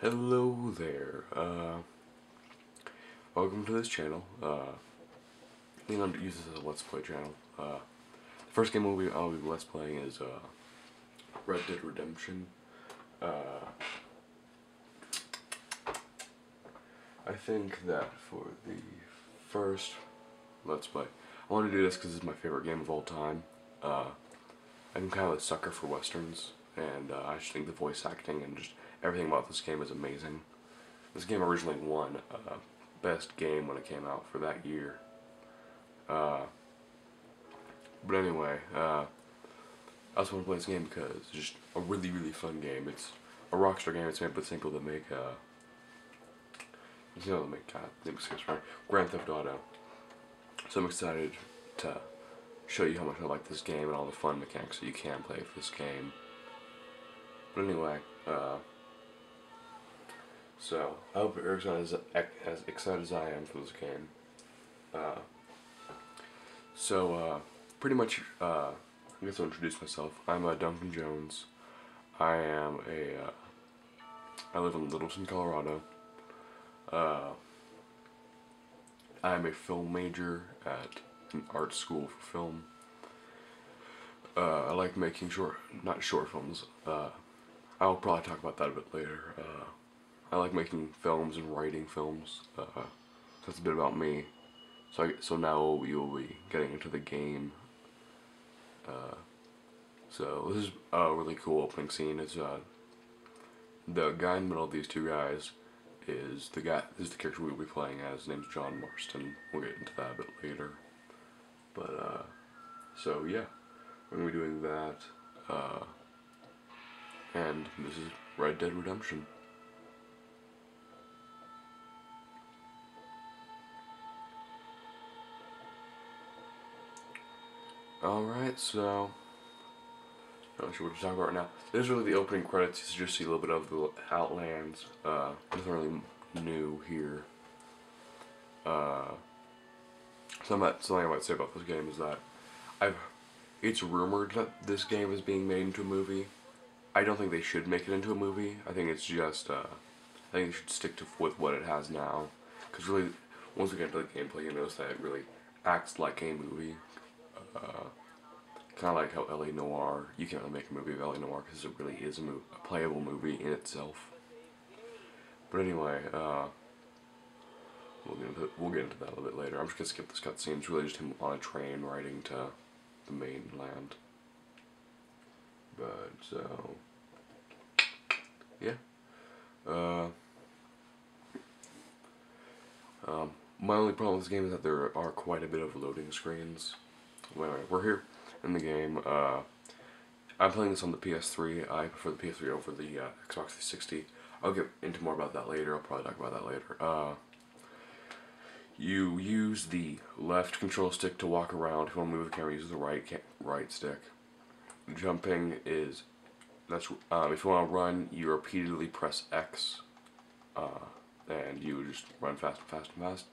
Hello there, welcome to this channel. I'm going to use this as a Let's Play channel. The first game I'll be Let's Playing is, Red Dead Redemption. I think that for the first Let's Play, I want to do this because it's my favorite game of all time. I'm kind of a sucker for westerns, and I just think the voice acting and just everything about this game is amazing. This game originally won Best Game when it came out for that year. But anyway, I also want to play this game because it's just a really, really fun game. It's a Rockstar game. It's made by the same people that make, Grand Theft Auto. So I'm excited to show you how much I like this game and all the fun mechanics that you can play with this game. But anyway, so I hope you're as excited as I am for this game. Pretty much, I guess I'll introduce myself. I'm Duncan Jones. I live in Littleton, Colorado. I'm a film major at an art school for film. I like making not short films. I'll probably talk about that a bit later. I like making films and writing films. So that's a bit about me. So now we will be getting into the game. So this is a really cool opening scene. It's the guy in the middle of these two guys is the character we'll be playing as. His name's John Marston. We'll get into that a bit later. But so yeah, we're gonna be doing that. And this is Red Dead Redemption. Alright, so not sure what to talk about right now. This is really the opening credits. You just see a little bit of the Outlands. Nothing really new here. Something I might say about this game is that it's rumored that this game is being made into a movie. I don't think they should make it into a movie. I think it's just, I think they should stick with what it has now. Because really, once we get into the gameplay, you notice that it really acts like a movie. Kind of like how L.A. Noire, you can't really make a movie of L.A. Noire because it really is a playable movie in itself. But anyway, we'll get into that a little bit later. I'm just going to skip this cutscene. It's really just him on a train riding to the mainland. But, so, yeah. My only problem with this game is that there are quite a bit of loading screens. Anyway, we're here in the game. I'm playing this on the PS3. I prefer the PS3 over the Xbox 360. I'll get into more about that later. I'll probably talk about that later. You use the left control stick to walk around. If you want to move the camera, use the right stick. Jumping is if you want to run, you repeatedly press X, and you just run fast and fast and fast.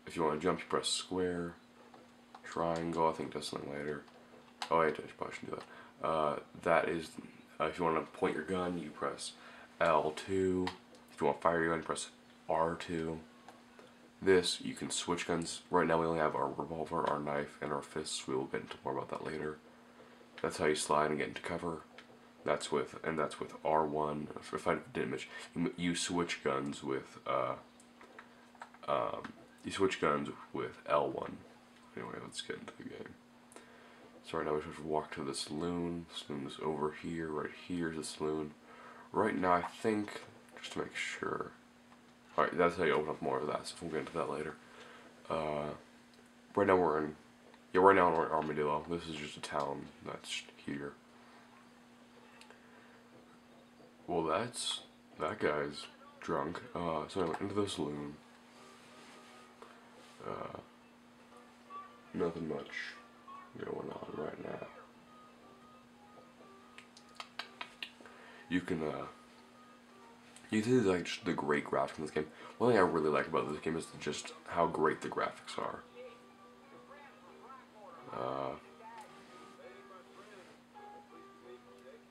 If you want to jump, you press square. Triangle, I think does something later. Oh wait, I probably shouldn't do that. That is, if you want to point your gun, you press L2. If you want to fire your gun, you press R2. This, you can switch guns. Right now we only have our revolver, our knife, and our fists. We will get into more about that later. That's how you slide and get into cover. That's with R1. If I didn't mention, you switch guns with L1. Anyway, let's get into the game. So right now we have to walk to the saloon. The saloon is over here. Right here is the saloon. Right now I think, just to make sure. Alright, that's how you open up more of that, so we'll get into that later. Right now we're in Armadillo. This is just a town that's here. Well, that guy's drunk. So anyway, into the saloon. Nothing much going on right now. You see like just the great graphics in this game. One thing I really like about this game is just how great the graphics are.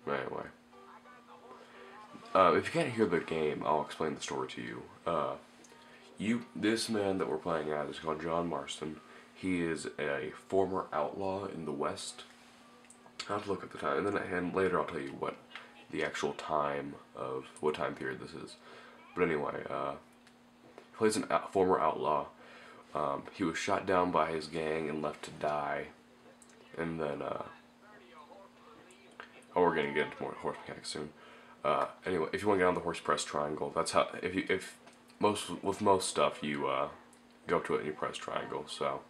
Anyway, if you can't hear the game, I'll explain the story to you. This man that we're playing as is called John Marston. He is a former outlaw in the West. I have to look up the time, and later I'll tell you what the actual time of what time period this is. But anyway, he plays a former outlaw. He was shot down by his gang and left to die, and then oh, we're gonna get into more horse mechanics soon. Anyway, if you want to get on the horse, press triangle. That's how. If most stuff you go up to it and you press triangle. So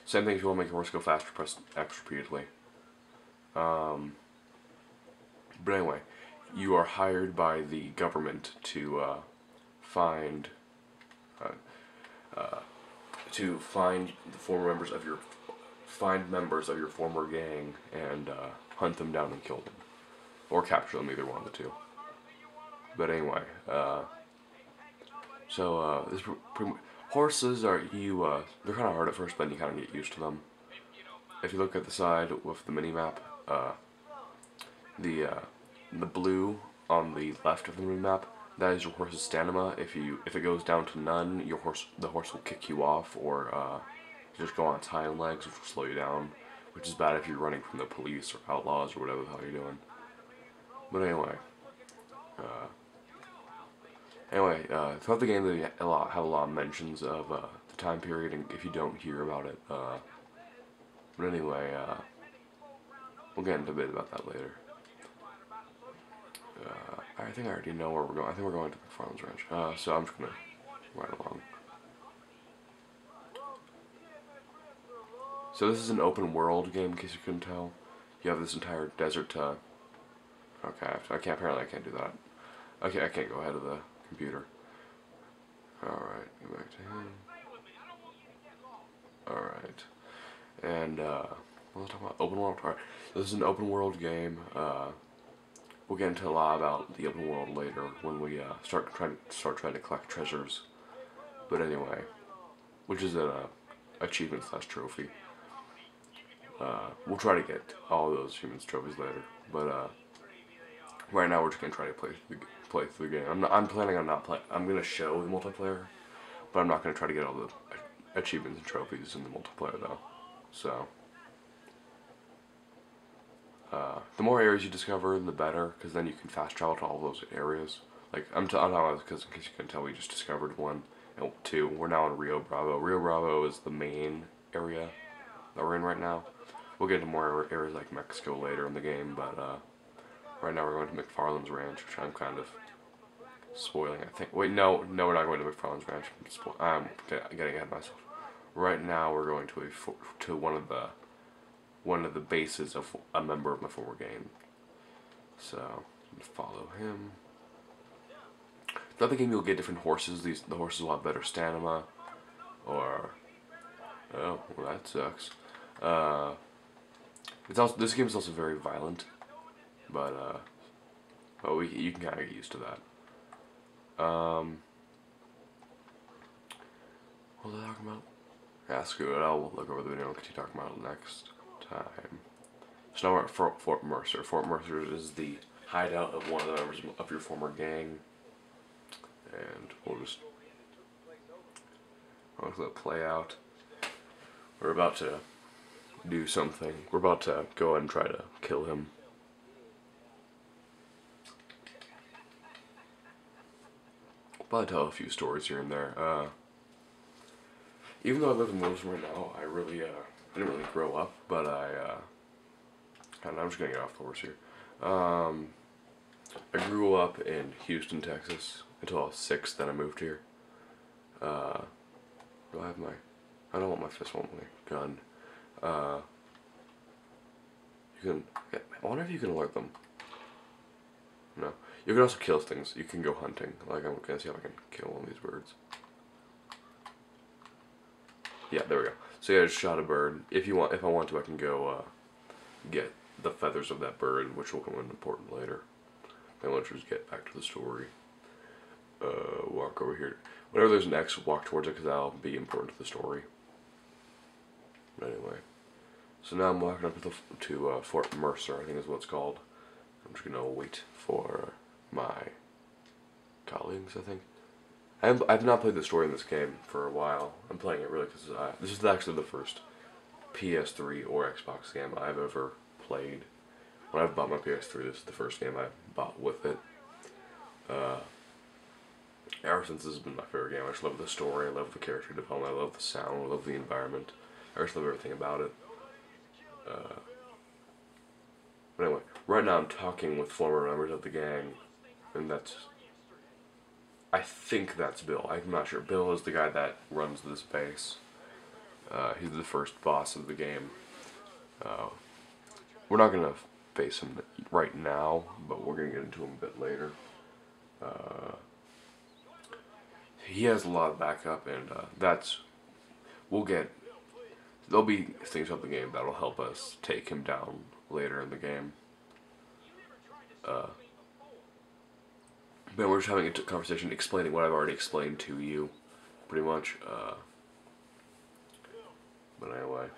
same thing if you want to make your horse go faster, press X repeatedly. But anyway, you are hired by the government to find the former members of your members of your former gang and hunt them down and kill them, or capture them, either one of the two. But anyway, horses are they're kind of hard at first, but then you kind of get used to them. If you look at the side with the mini map, the blue on the left of the mini map, that is your horse's stamina. If it goes down to none, the horse will kick you off, or just go on its hind legs, which will slow you down, which is bad if you're running from the police or outlaws or whatever the hell you're doing. But anyway, throughout the game they have a lot of mentions of the time period, and if you don't hear about it, but anyway, we'll get into a bit about that later. I think I already know where we're going. I think we're going to the Farms Ranch. So I'm just gonna ride along. So this is an open world game, in case you couldn't tell. You have this entire desert to... Okay, apparently I can't do that. Okay, I can't go ahead of the computer. Alright, go back to him. Alright. And, what was I talking about? Open world? Alright, this is an open world game. We'll get into a lot about the open world later when we start trying to collect treasures. But anyway, which is an achievement / trophy. We'll try to get all those achievements trophies later. But right now we're just gonna try to play through the game. I'm planning on not playing. I'm gonna show the multiplayer, but I'm not gonna try to get all the achievements and trophies in the multiplayer though. So. The more areas you discover, the better, because then you can fast travel to all those areas. Like, I'm talking about, because in case you couldn't tell, we just discovered one, and two. We're now in Rio Bravo. Rio Bravo is the main area that we're in right now. We'll get into more areas like Mexico later in the game, but right now we're going to McFarland's Ranch, which I'm kind of spoiling, I think. Wait, no, we're not going to McFarland's Ranch. I'm getting ahead of myself. Right now we're going to one of the bases of a member of my former gang. So, follow him. Throughout the game you'll get different horses. The horses will have better stamina. Or, oh, well that sucks. This game is also very violent. But, you can kind of get used to that. What was I talking about? Yeah, screw it. I'll look over the video and continue talking about it next time. So now we're at Fort Mercer. Fort Mercer is the hideout of one of the members of your former gang, and we'll just let it play out. We're about to do something. We're about to go and try to kill him. But I'll tell a few stories here and there. Even though I live in Wilson right now, I didn't really grow up, but I'm just gonna get off the horse here. I grew up in Houston, Texas, until I was 6, then I moved here. Do I have I don't want my fist, I want my gun. I wonder if you can alert them. No. You can also kill things. You can go hunting. Like, I'm gonna see if I can kill one of these birds. Yeah, there we go. So yeah, I just shot a bird. If I want to, I can go get the feathers of that bird, which will come in important later. Then let's just get back to the story. Walk over here. Whenever there's an X, walk towards it, because that'll be important to the story. But anyway, so now I'm walking up to Fort Mercer, I think is what it's called. I'm just gonna wait for my colleagues, I think. I've not played the story in this game for a while. I'm playing it really because this is actually the first PS3 or Xbox game I've ever played. When I've bought my PS3, this is the first game I bought with it. Ever since this has been my favorite game. I just love the story, I love the character development, I love the sound, I love the environment. I just love everything about it. But anyway, right now I'm talking with former members of the gang, and I think that's Bill. I'm not sure. Bill is the guy that runs this base. He's the first boss of the game. We're not gonna face him right now, but we're gonna get into him a bit later. He has a lot of backup, and there'll be things about the game that'll help us take him down later in the game. But we're just having a conversation explaining what I've already explained to you, pretty much. But anyway.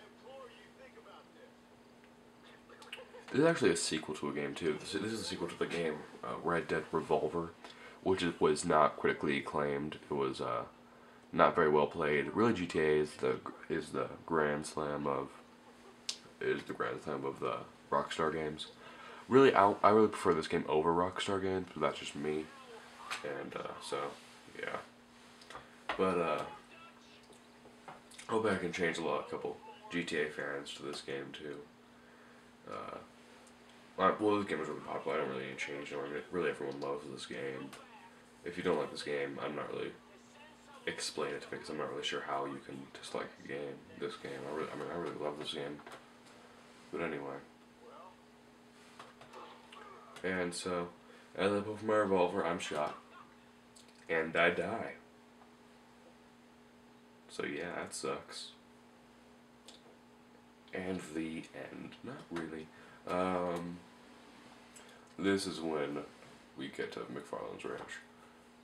This is actually a sequel to a game, too. This is a sequel to the game Red Dead Revolver, which was not critically acclaimed. It was not very well played. Really, GTA is the grand slam of the Rockstar games. Really, I really prefer this game over Rockstar games, but that's just me. And so yeah. But hope I can change a couple GTA fans to this game too. Well, this game is really popular. I don't really need to change it. Really, everyone loves this game. If you don't like this game, I'm not really explain it to me because I'm not really sure how you can dislike this game. I really love this game. But anyway. And so, as I pull from my revolver, I'm shot. And I die. So yeah, that sucks. And the end. Not really. This is when we get to McFarlane's ranch.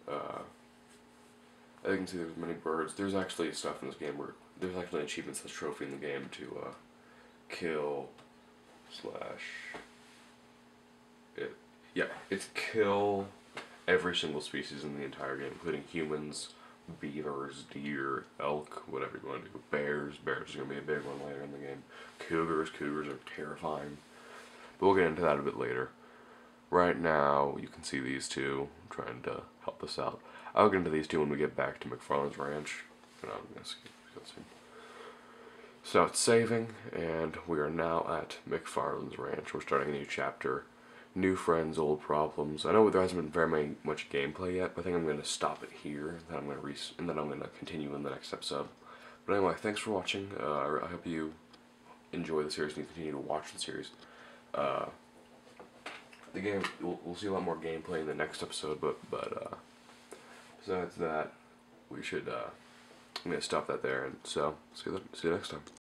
As you can see, there's many birds. There's actually stuff in this game where there's actually achievements as trophy in the game to kill it's kill every single species in the entire game, including humans, beavers, deer, elk, whatever you want to do. Bears is going to be a big one later in the game. Cougars are terrifying. But we'll get into that a bit later. Right now, you can see these two trying to help us out. I'll get into these two when we get back to McFarlane's ranch. And I'm going to skip cutscene. So it's saving, and we are now at McFarlane's ranch. We're starting a new chapter. New friends, old problems. I know there hasn't been very much gameplay yet, but I think I'm going to stop it here, and then I'm going to continue in the next episode. But anyway, thanks for watching. I hope you enjoy the series and you continue to watch the series. The game, we'll see a lot more gameplay in the next episode, but besides that, we should I'm going to stop that there, and so see you next time.